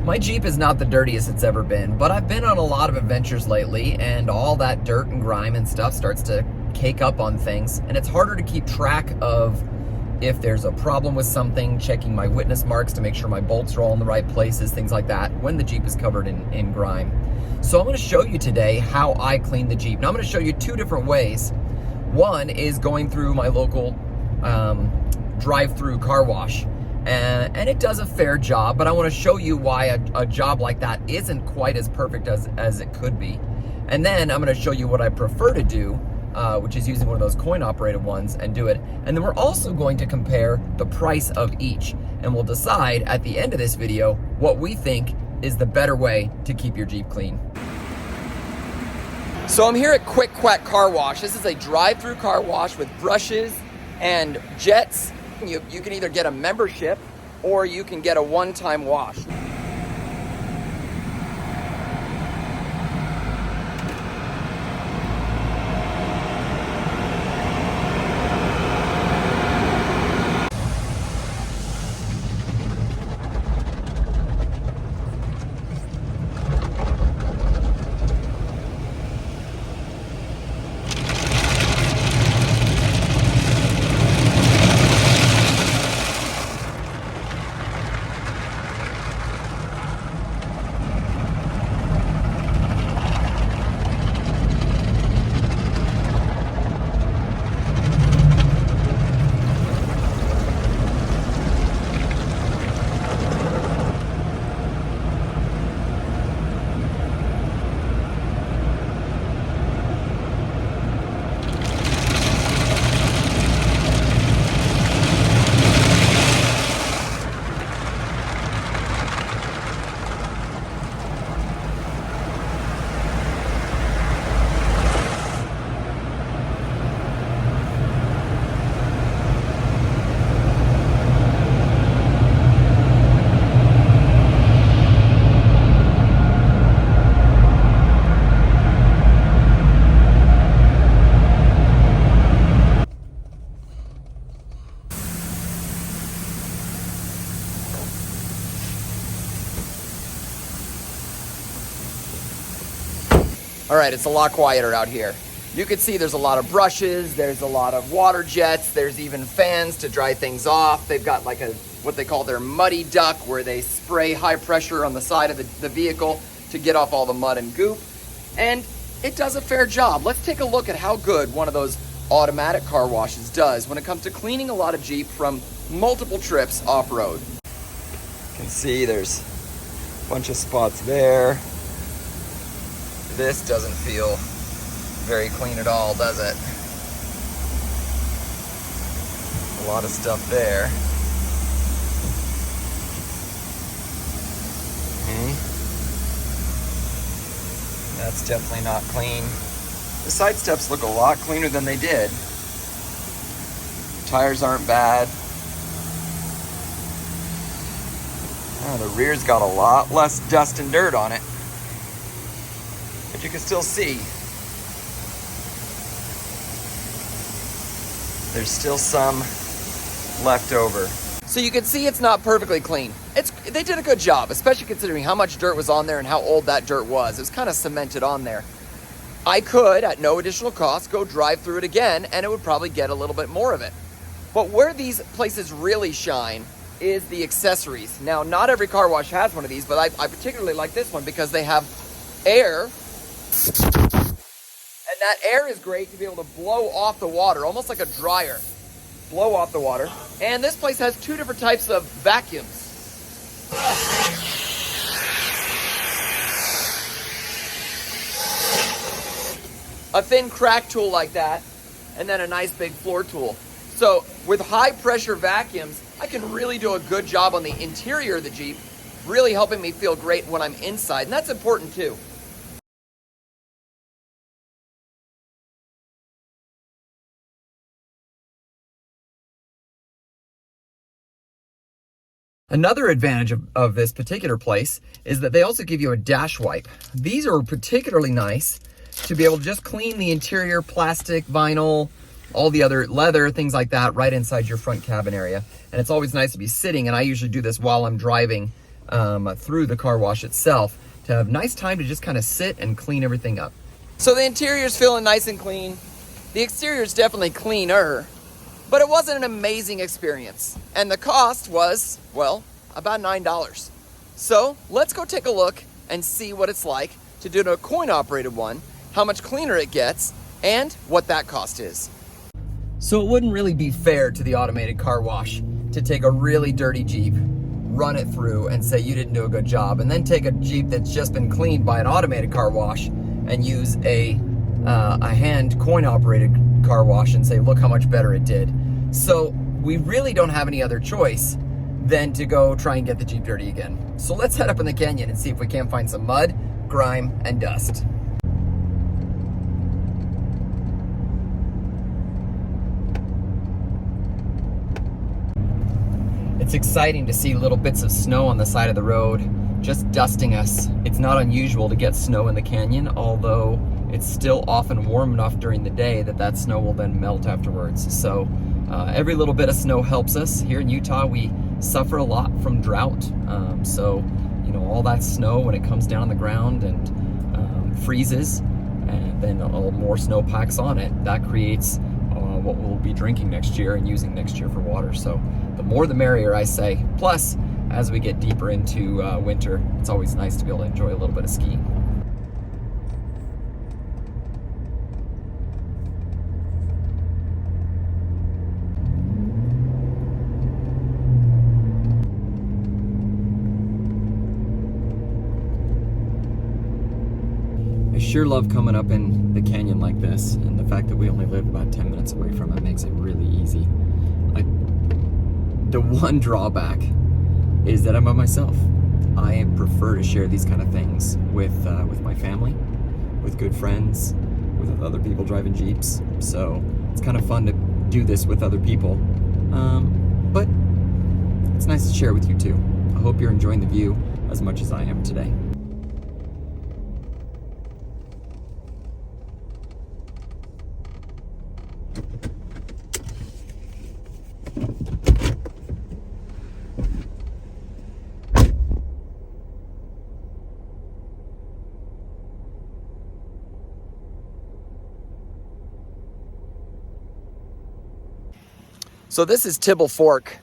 My Jeep is not the dirtiest it's ever been, but I've been on a lot of adventures lately, and all that dirt and grime and stuff starts to cake up on things, and it's harder to keep track of if there's a problem with something, checking my witness marks to make sure my bolts are all in the right places, things like that, when the Jeep is covered in grime. So I'm going to show you today how I clean the Jeep. Now I'm going to show you two different ways. One is going through my local drive-through car wash. And it does a fair job, but I want to show you why a job like that isn't quite as perfect as it could be. And then I'm going to show you what I prefer to do, which is using one of those coin-operated ones and do it. And then we're also going to compare the price of each. And we'll decide at the end of this video what we think is the better way to keep your Jeep clean. So I'm here at Quack Car Wash. This is a drive-through car wash with brushes and jets. You can either get a membership or you can get a one-time wash. All right, it's a lot quieter out here. You can see there's a lot of brushes, there's a lot of water jets, there's even fans to dry things off. They've got like what they call their muddy duck, where they spray high pressure on the side of the vehicle to get off all the mud and goop. And it does a fair job. Let's take a look at how good one of those automatic car washes does when it comes to cleaning a lot of Jeep from multiple trips off-road. You can see there's a bunch of spots there. This doesn't feel very clean at all, does it? A lot of stuff there. That's definitely not clean. The side steps look a lot cleaner than they did. Tires aren't bad. Oh, the rear's got a lot less dust and dirt on it. But you can still see there's still some left over. So you can see it's not perfectly clean. They did a good job, especially considering how much dirt was on there and how old that dirt was. It was kind of cemented on there. I could, at no additional cost, go drive through it again, and it would probably get a little bit more of it. But where these places really shine is the accessories. Now, not every car wash has one of these, but I particularly like this one because they have air. And that air is great to be able to blow off the water, almost like a dryer. Blow off the water. And this place has two different types of vacuums. A thin crack tool like that, and then a nice big floor tool. So with high pressure vacuums, I can really do a good job on the interior of the Jeep, really helping me feel great when I'm inside. And that's important too. Another advantage of this particular place is that they also give you a dash wipe. These are particularly nice to be able to just clean the interior, plastic, vinyl, all the other leather, things like that, right inside your front cabin area. And it's always nice to be sitting, and I usually do this while I'm driving through the car wash itself to have nice time to just kind of sit and clean everything up. So the interior's feeling nice and clean. The exterior's definitely cleaner, but it wasn't an amazing experience. And the cost was, well, about $9. So let's go take a look and see what it's like to do a coin-operated one, how much cleaner it gets, and what that cost is. So it wouldn't really be fair to the automated car wash to take a really dirty Jeep, run it through and say you didn't do a good job, and then take a Jeep that's just been cleaned by an automated car wash and use a hand coin-operated car wash and say, look how much better it did. So we really don't have any other choice than to go try and get the Jeep dirty again. So let's head up in the canyon and see if we can't find some mud, grime, and dust. It's exciting to see little bits of snow on the side of the road, just dusting us. It's not unusual to get snow in the canyon, although it's still often warm enough during the day that that snow will then melt afterwards. So every little bit of snow helps us. Here in Utah, we suffer a lot from drought. So, you know, all that snow when it comes down on the ground and freezes, and then more snow packs on it, that creates what we'll be drinking next year and using next year for water. So the more the merrier, I say. Plus, as we get deeper into winter, it's always nice to be able to enjoy a little bit of skiing. I sure love coming up in the canyon like this, and the fact that we only live about 10 minutes away from it makes it really easy. The one drawback is that I'm by myself. I prefer to share these kind of things with my family, with good friends, with other people driving Jeeps. So it's kind of fun to do this with other people, but it's nice to share with you too. I hope you're enjoying the view as much as I am today. So this is Tibble Fork.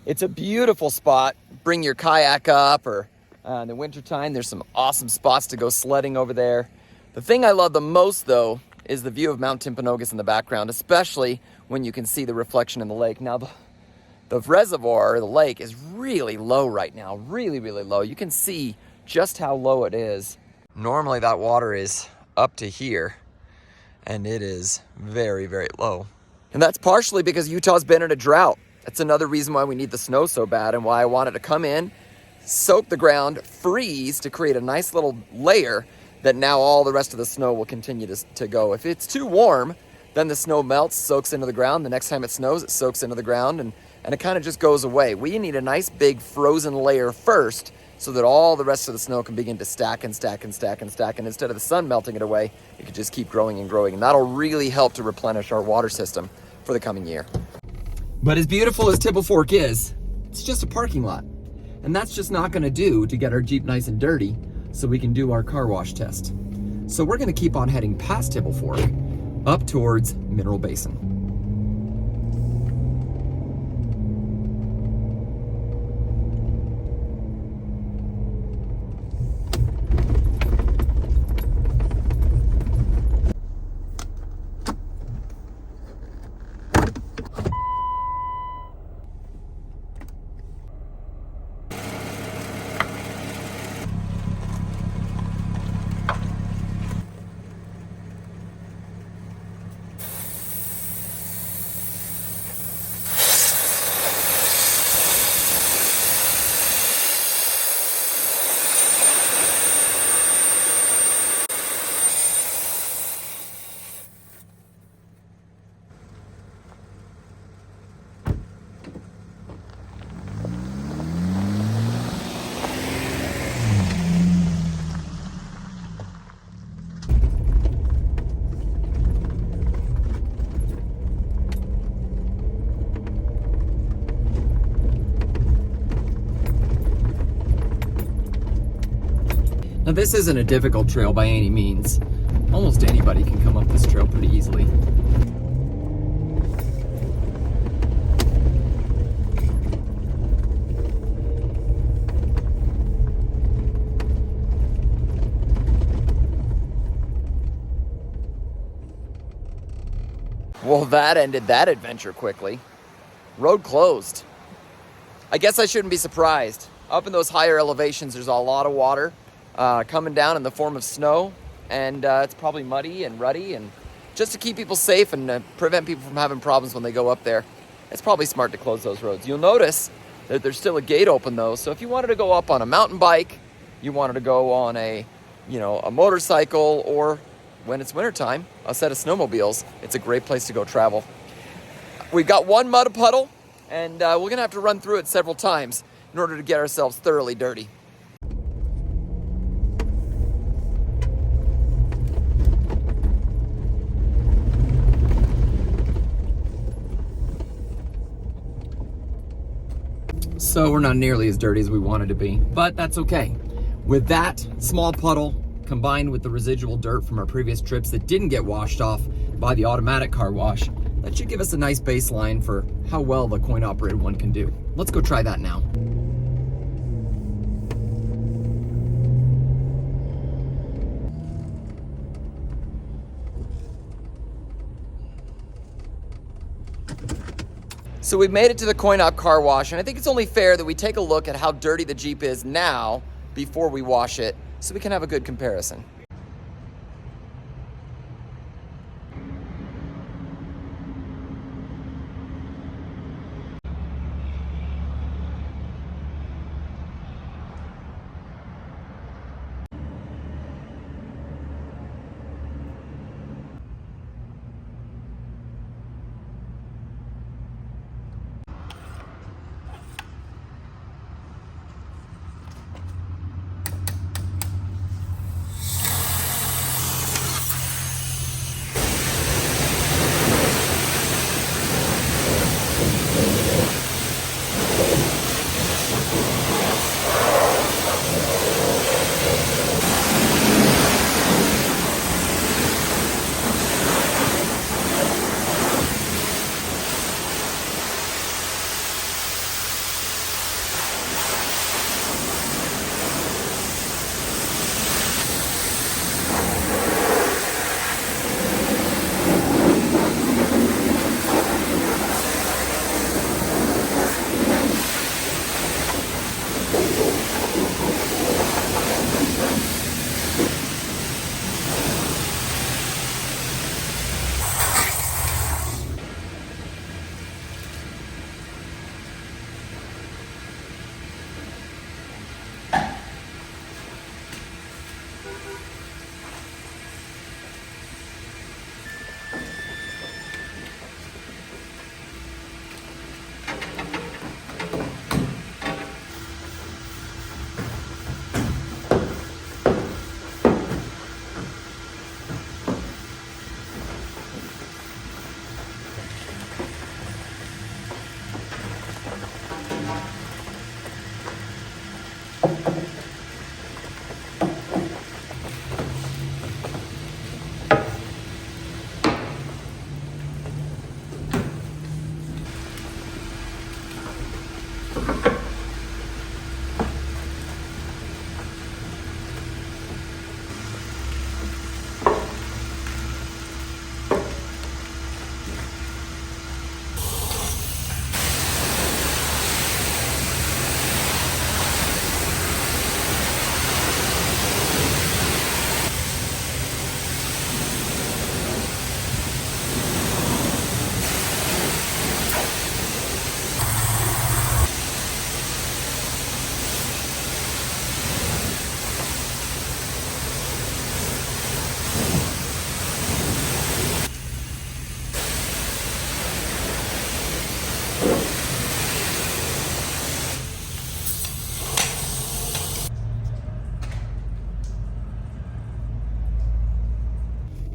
It's a beautiful spot. Bring your kayak up, or in the wintertime, there's some awesome spots to go sledding over there. The thing I love the most, though, is the view of Mount Timpanogos in the background, especially when you can see the reflection in the lake. Now, the reservoir, the lake, is really low right now, really, really low. You can see just how low it is. Normally that water is up to here, and it is very, very low. And that's partially because Utah's been in a drought. That's another reason why we need the snow so bad, and why I wanted to come in, soak the ground, freeze to create a nice little layer that now all the rest of the snow will continue to go. If it's too warm, then the snow melts, soaks into the ground. The next time it snows, it soaks into the ground, and it kind of just goes away. We need a nice big frozen layer first so that all the rest of the snow can begin to stack and stack and stack and stack. And instead of the sun melting it away, it could just keep growing and growing. And that'll really help to replenish our water system for the coming year. But as beautiful as Tibble Fork is, it's just a parking lot. And that's just not gonna do to get our Jeep nice and dirty so we can do our car wash test. So we're gonna keep on heading past Tibble Fork up towards Mineral Basin. Now this isn't a difficult trail by any means. Almost anybody can come up this trail pretty easily. Well, that ended that adventure quickly. Road closed. I guess I shouldn't be surprised. Up in those higher elevations, there's a lot of water coming down in the form of snow, and it's probably muddy and ruddy, and just to keep people safe and prevent people from having problems when they go up there, it's probably smart to close those roads. You'll notice that there's still a gate open though, so if you wanted to go up on a mountain bike, you wanted to go on a motorcycle, or when it's wintertime, a set of snowmobiles, it's a great place to go travel. We've got one mud puddle, and we're gonna have to run through it several times in order to get ourselves thoroughly dirty. So we're not nearly as dirty as we wanted to be, but that's okay. With that small puddle, combined with the residual dirt from our previous trips that didn't get washed off by the automatic car wash, that should give us a nice baseline for how well the coin-operated one can do. Let's go try that now. So we've made it to the coin-op car wash, and I think it's only fair that we take a look at how dirty the Jeep is now before we wash it, so we can have a good comparison.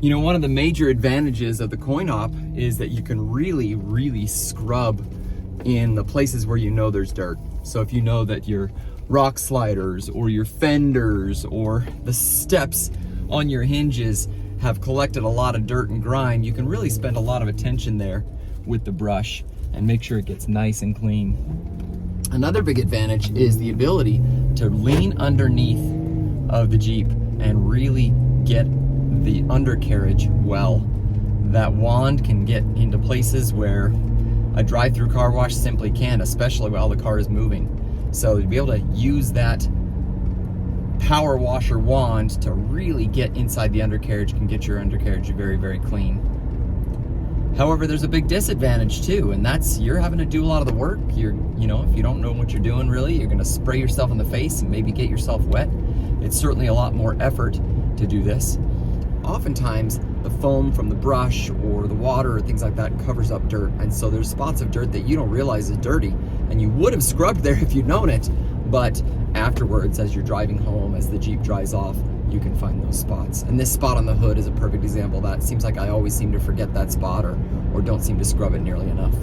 You know, one of the major advantages of the coin-op is that you can really scrub in the places where you know there's dirt. So if you know that your rock sliders or your fenders or the steps on your hinges have collected a lot of dirt and grime, you can really spend a lot of attention there with the brush and make sure it gets nice and clean. Another big advantage is the ability to lean underneath of the Jeep and really get the undercarriage well. That wand can get into places where a drive-through car wash simply can't, especially while the car is moving. So to be able to use that power washer wand to really get inside the undercarriage can get your undercarriage very, very clean. However, there's a big disadvantage too, and that's you're having to do a lot of the work. If you don't know what you're doing really, you're gonna spray yourself in the face and maybe get yourself wet. It's certainly a lot more effort to do this. Oftentimes, the foam from the brush or the water or things like that covers up dirt, and so there's spots of dirt that you don't realize is dirty, and you would have scrubbed there if you'd known it, but afterwards, as you're driving home, as the Jeep dries off, you can find those spots. And this spot on the hood is a perfect example of that. It seems like I always seem to forget that spot or don't seem to scrub it nearly enough.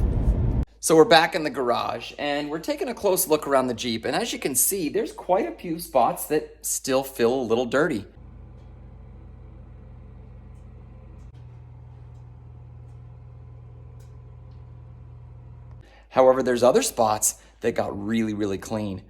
So we're back in the garage and we're taking a close look around the Jeep, and as you can see, there's quite a few spots that still feel a little dirty. However, there's other spots that got really, really clean.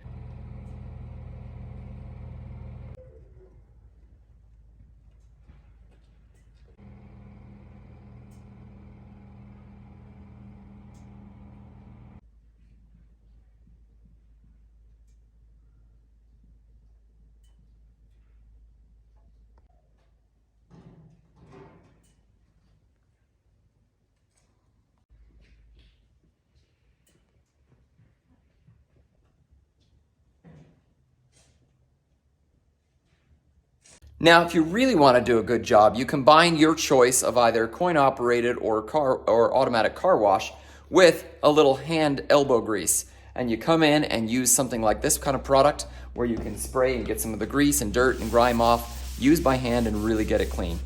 Now, if you really want to do a good job, you combine your choice of either coin-operated or automatic car wash with a little hand elbow grease. And you come in and use something like this kind of product where you can spray and get some of the grease and dirt and grime off, use by hand and really get it clean.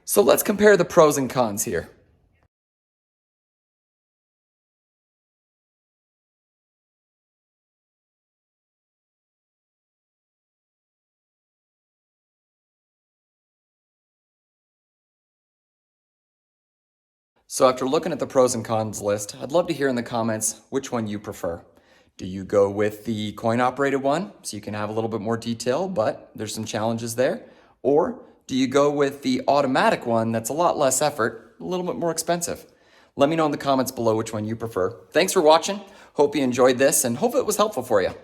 So let's compare the pros and cons here. So after looking at the pros and cons list, I'd love to hear in the comments which one you prefer. Do you go with the coin-operated one, so you can have a little bit more detail, but there's some challenges there? Or do you go with the automatic one that's a lot less effort, a little bit more expensive? Let me know in the comments below which one you prefer. Thanks for watching. Hope you enjoyed this and hope it was helpful for you.